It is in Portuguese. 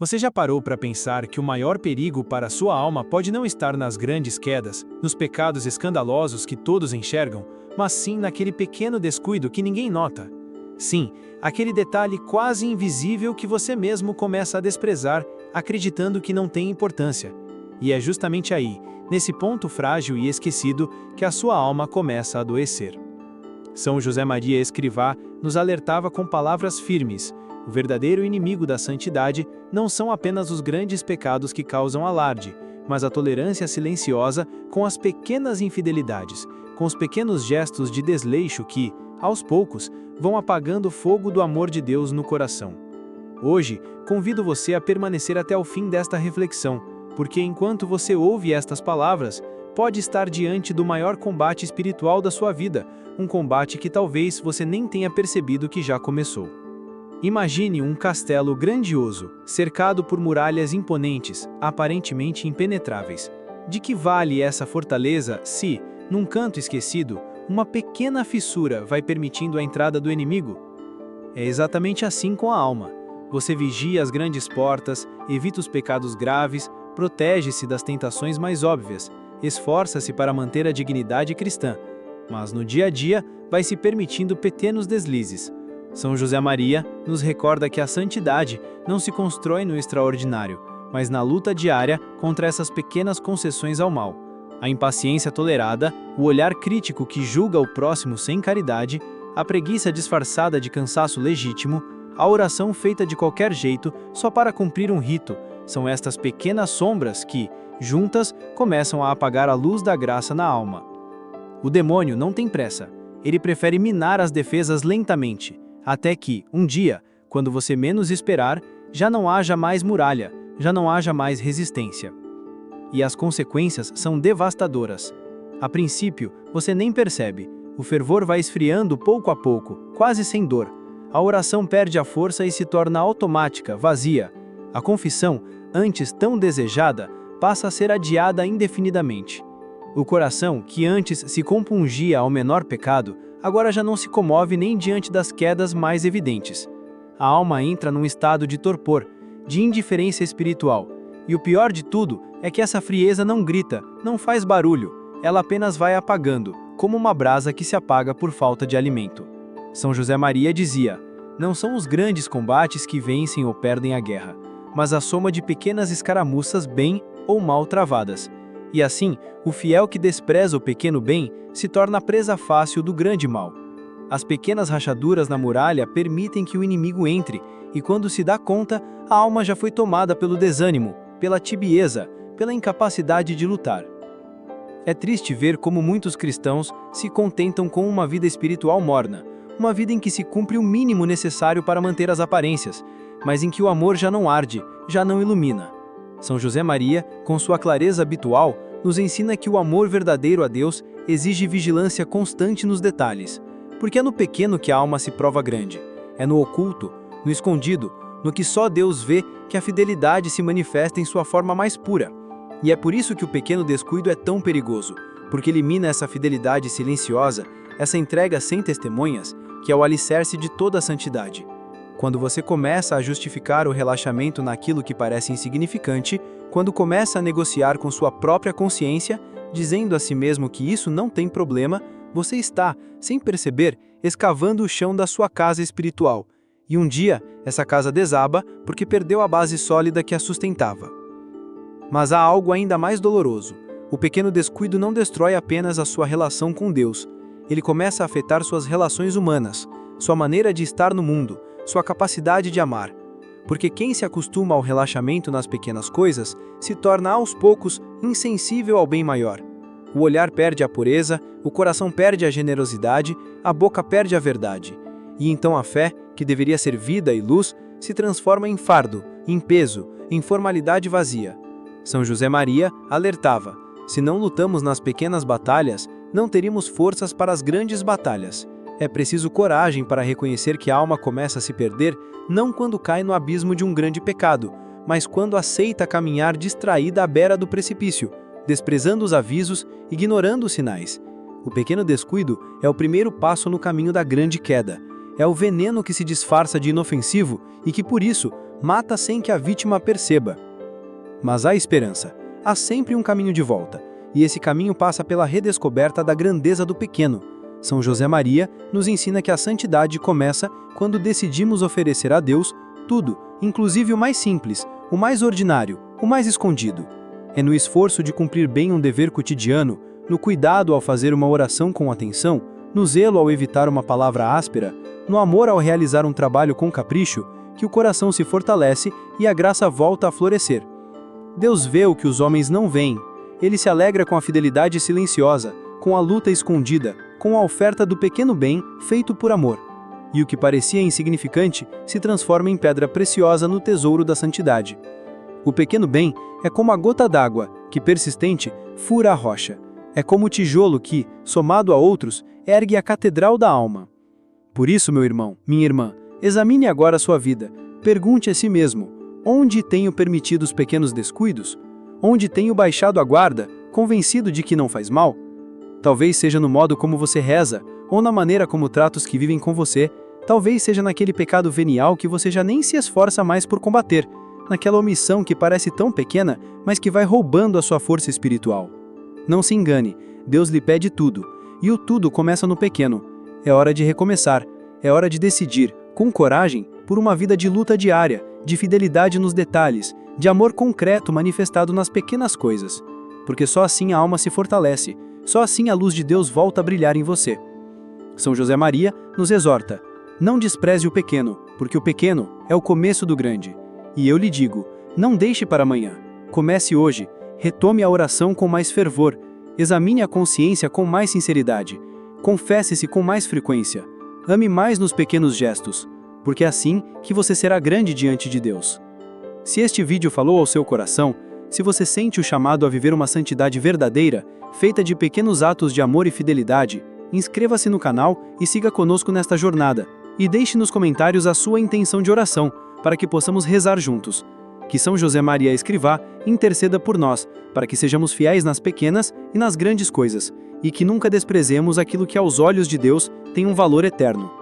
Você já parou para pensar que o maior perigo para a sua alma pode não estar nas grandes quedas, nos pecados escandalosos que todos enxergam, mas sim naquele pequeno descuido que ninguém nota? Sim, aquele detalhe quase invisível que você mesmo começa a desprezar, acreditando que não tem importância. E é justamente aí, nesse ponto frágil e esquecido, que a sua alma começa a adoecer. São José Maria Escrivá nos alertava com palavras firmes: o verdadeiro inimigo da santidade não são apenas os grandes pecados que causam alarde, mas a tolerância silenciosa com as pequenas infidelidades, com os pequenos gestos de desleixo que, aos poucos, vão apagando o fogo do amor de Deus no coração. Hoje, convido você a permanecer até o fim desta reflexão, porque enquanto você ouve estas palavras, pode estar diante do maior combate espiritual da sua vida, um combate que talvez você nem tenha percebido que já começou. Imagine um castelo grandioso, cercado por muralhas imponentes, aparentemente impenetráveis. De que vale essa fortaleza se, num canto esquecido, uma pequena fissura vai permitindo a entrada do inimigo? É exatamente assim com a alma. Você vigia as grandes portas, evita os pecados graves, protege-se das tentações mais óbvias, esforça-se para manter a dignidade cristã, mas no dia a dia vai se permitindo pequenos deslizes. São José Maria nos recorda que a santidade não se constrói no extraordinário, mas na luta diária contra essas pequenas concessões ao mal. A impaciência tolerada, o olhar crítico que julga o próximo sem caridade, a preguiça disfarçada de cansaço legítimo, a oração feita de qualquer jeito só para cumprir um rito, são estas pequenas sombras que, juntas, começam a apagar a luz da graça na alma. O demônio não tem pressa, ele prefere minar as defesas lentamente, até que, um dia, quando você menos esperar, já não haja mais muralha, já não haja mais resistência. E as consequências são devastadoras. A princípio, você nem percebe, o fervor vai esfriando pouco a pouco, quase sem dor. A oração perde a força e se torna automática, vazia. A confissão, antes tão desejada, passa a ser adiada indefinidamente. O coração, que antes se compungia ao menor pecado, agora já não se comove nem diante das quedas mais evidentes. A alma entra num estado de torpor, de indiferença espiritual. E o pior de tudo é que essa frieza não grita, não faz barulho, ela apenas vai apagando, como uma brasa que se apaga por falta de alimento. São José Maria dizia: não são os grandes combates que vencem ou perdem a guerra, mas a soma de pequenas escaramuças bem ou mal travadas. E assim, o fiel que despreza o pequeno bem se torna presa fácil do grande mal. As pequenas rachaduras na muralha permitem que o inimigo entre, e quando se dá conta, a alma já foi tomada pelo desânimo, pela tibieza, pela incapacidade de lutar. É triste ver como muitos cristãos se contentam com uma vida espiritual morna, uma vida em que se cumpre o mínimo necessário para manter as aparências, mas em que o amor já não arde, já não ilumina. São José Maria, com sua clareza habitual, nos ensina que o amor verdadeiro a Deus exige vigilância constante nos detalhes, porque é no pequeno que a alma se prova grande, é no oculto, no escondido, no que só Deus vê que a fidelidade se manifesta em sua forma mais pura. E é por isso que o pequeno descuido é tão perigoso, porque elimina essa fidelidade silenciosa, essa entrega sem testemunhas, que é o alicerce de toda a santidade. Quando você começa a justificar o relaxamento naquilo que parece insignificante, quando começa a negociar com sua própria consciência, dizendo a si mesmo que isso não tem problema, você está, sem perceber, escavando o chão da sua casa espiritual. E um dia, essa casa desaba porque perdeu a base sólida que a sustentava. Mas há algo ainda mais doloroso. O pequeno descuido não destrói apenas a sua relação com Deus. Ele começa a afetar suas relações humanas, sua maneira de estar no mundo, sua capacidade de amar. Porque quem se acostuma ao relaxamento nas pequenas coisas se torna aos poucos insensível ao bem maior. O olhar perde a pureza, o coração perde a generosidade, a boca perde a verdade. E então a fé, que deveria ser vida e luz, se transforma em fardo, em peso, em formalidade vazia. São José Maria alertava: se não lutamos nas pequenas batalhas, não teríamos forças para as grandes batalhas. É preciso coragem para reconhecer que a alma começa a se perder não quando cai no abismo de um grande pecado, mas quando aceita caminhar distraída à beira do precipício, desprezando os avisos, ignorando os sinais. O pequeno descuido é o primeiro passo no caminho da grande queda. É o veneno que se disfarça de inofensivo e que, por isso, mata sem que a vítima perceba. Mas há esperança, há sempre um caminho de volta, e esse caminho passa pela redescoberta da grandeza do pequeno. São José Maria nos ensina que a santidade começa quando decidimos oferecer a Deus tudo, inclusive o mais simples, o mais ordinário, o mais escondido. É no esforço de cumprir bem um dever cotidiano, no cuidado ao fazer uma oração com atenção, no zelo ao evitar uma palavra áspera, no amor ao realizar um trabalho com capricho, que o coração se fortalece e a graça volta a florescer. Deus vê o que os homens não veem. Ele se alegra com a fidelidade silenciosa, com a luta escondida, com a oferta do pequeno bem feito por amor. E o que parecia insignificante se transforma em pedra preciosa no tesouro da santidade. O pequeno bem é como a gota d'água, que persistente fura a rocha. É como o tijolo que, somado a outros, ergue a catedral da alma. Por isso, meu irmão, minha irmã, examine agora a sua vida. Pergunte a si mesmo: onde tenho permitido os pequenos descuidos? Onde tenho baixado a guarda, convencido de que não faz mal? Talvez seja no modo como você reza, ou na maneira como trata os que vivem com você. Talvez seja naquele pecado venial que você já nem se esforça mais por combater, naquela omissão que parece tão pequena, mas que vai roubando a sua força espiritual. Não se engane, Deus lhe pede tudo, e o tudo começa no pequeno. É hora de recomeçar, é hora de decidir, com coragem, por uma vida de luta diária, de fidelidade nos detalhes, de amor concreto manifestado nas pequenas coisas. Porque só assim a alma se fortalece, só assim a luz de Deus volta a brilhar em você. São José Maria nos exorta: não despreze o pequeno, porque o pequeno é o começo do grande. E eu lhe digo, não deixe para amanhã. Comece hoje, retome a oração com mais fervor, examine a consciência com mais sinceridade, confesse-se com mais frequência, ame mais nos pequenos gestos, porque é assim que você será grande diante de Deus. Se este vídeo falou ao seu coração, se você sente o chamado a viver uma santidade verdadeira, feita de pequenos atos de amor e fidelidade, inscreva-se no canal e siga conosco nesta jornada, e deixe nos comentários a sua intenção de oração, para que possamos rezar juntos. Que São José Maria Escrivá interceda por nós, para que sejamos fiéis nas pequenas e nas grandes coisas, e que nunca desprezemos aquilo que aos olhos de Deus tem um valor eterno.